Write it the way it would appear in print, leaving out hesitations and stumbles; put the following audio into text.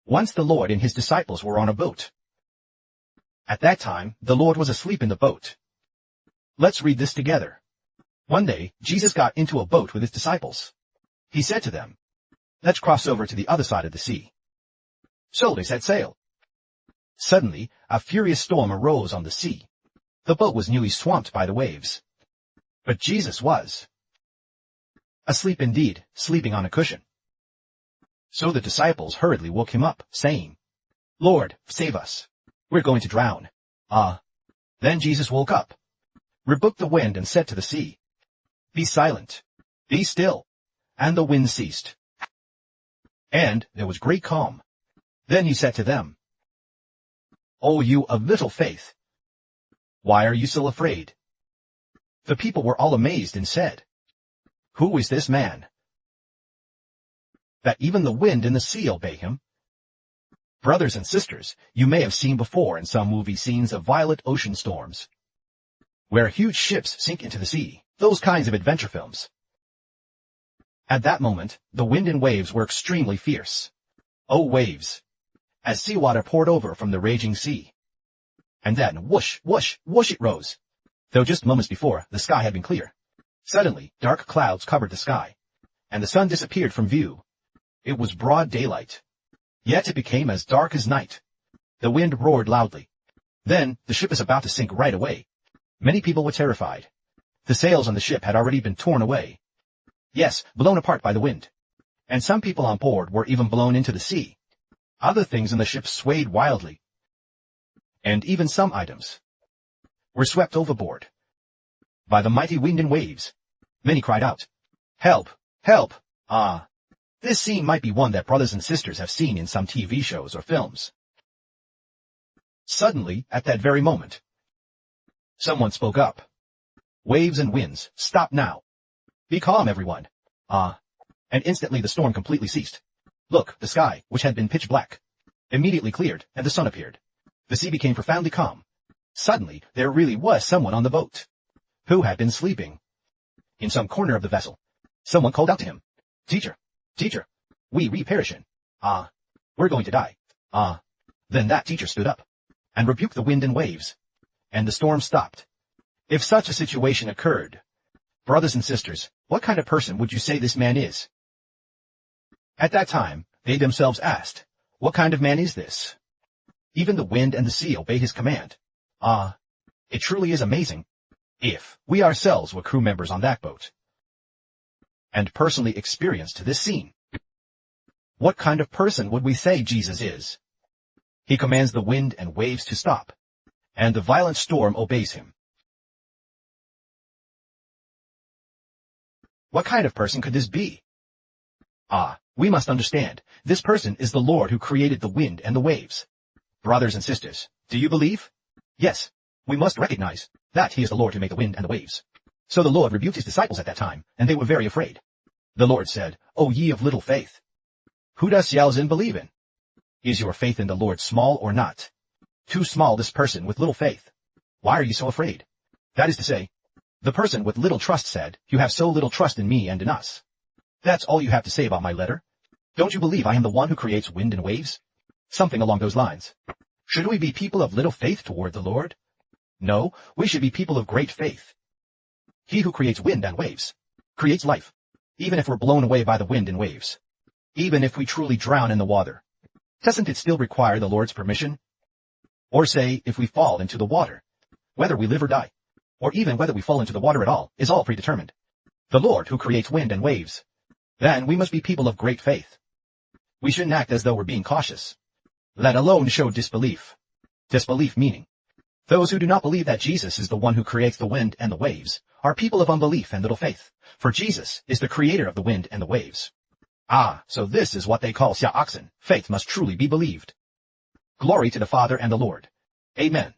Once the Lord and his disciples were on a boat. At that time, the Lord was asleep in the boat. Let's read this together. One day, Jesus got into a boat with his disciples. He said to them, "Let's cross over to the other side of the sea." So they set sail. Suddenly, a furious storm arose on the sea. The boat was nearly swamped by the waves. But Jesus was asleep indeed, sleeping on a cushion. So the disciples hurriedly woke him up, saying, "Lord, save us. We're going to drown." Then Jesus woke up, rebuked the wind, and said to the sea, "Be silent, be still." And the wind ceased. And there was great calm. Then he said to them, "O you of little faith, why are you so afraid?" The people were all amazed and said, "Who is this man, that even the wind and the sea obey him?" Brothers and sisters, you may have seen before in some movie scenes of violent ocean storms, where huge ships sink into the sea, those kinds of adventure films. At that moment, the wind and waves were extremely fierce. Oh, waves! As seawater poured over from the raging sea. And then, whoosh, whoosh, whoosh it rose. Though just moments before, the sky had been clear. Suddenly, dark clouds covered the sky, and the sun disappeared from view. It was broad daylight. Yet it became as dark as night. The wind roared loudly. Then, the ship is about to sink right away. Many people were terrified. The sails on the ship had already been torn away. Yes, blown apart by the wind. And some people on board were even blown into the sea. Other things in the ship swayed wildly. And even some items were swept overboard by the mighty wind and waves. Many cried out, "Help! Help!" This scene might be one that brothers and sisters have seen in some TV shows or films. Suddenly, at that very moment, someone spoke up. "Waves and winds, stop now. Be calm, everyone." And instantly the storm completely ceased. Look, the sky, which had been pitch black, immediately cleared, and the sun appeared. The sea became profoundly calm. Suddenly, there really was someone on the boat, who had been sleeping in some corner of the vessel. Someone called out to him, "Teacher, teacher, we perishing. We're going to die." Then that teacher stood up and rebuked the wind and waves, and the storm stopped. If such a situation occurred, brothers and sisters, what kind of person would you say this man is? At that time, they themselves asked, "What kind of man is this? Even the wind and the sea obey his command." It truly is amazing. If we ourselves were crew members on that boat, and personally experienced this scene, what kind of person would we say Jesus is? He commands the wind and waves to stop, and the violent storm obeys him. What kind of person could this be? We must understand, this person is the Lord who created the wind and the waves. Brothers and sisters, do you believe? Yes, we must recognize that he is the Lord who made the wind and the waves. So the Lord rebuked his disciples at that time, and they were very afraid. The Lord said, "O ye of little faith, who does yells in believe in? Is your faith in the Lord small or not? Too small, this person with little faith. Why are you so afraid?" That is to say, the person with little trust said, "You have so little trust in me and in us. That's all you have to say about my letter? Don't you believe I am the one who creates wind and waves?" Something along those lines. Should we be people of little faith toward the Lord? No, we should be people of great faith. He who creates wind and waves creates life, even if we're blown away by the wind and waves. Even if we truly drown in the water, doesn't it still require the Lord's permission? Or say, if we fall into the water, whether we live or die, or even whether we fall into the water at all, is all predetermined. The Lord who creates wind and waves. Then we must be people of great faith. We shouldn't act as though we're being cautious, let alone show disbelief. Disbelief meaning, those who do not believe that Jesus is the one who creates the wind and the waves are people of unbelief and little faith, for Jesus is the creator of the wind and the waves. So this is what they call xiaoxen. Faith must truly be believed. Glory to the Father and the Lord. Amen.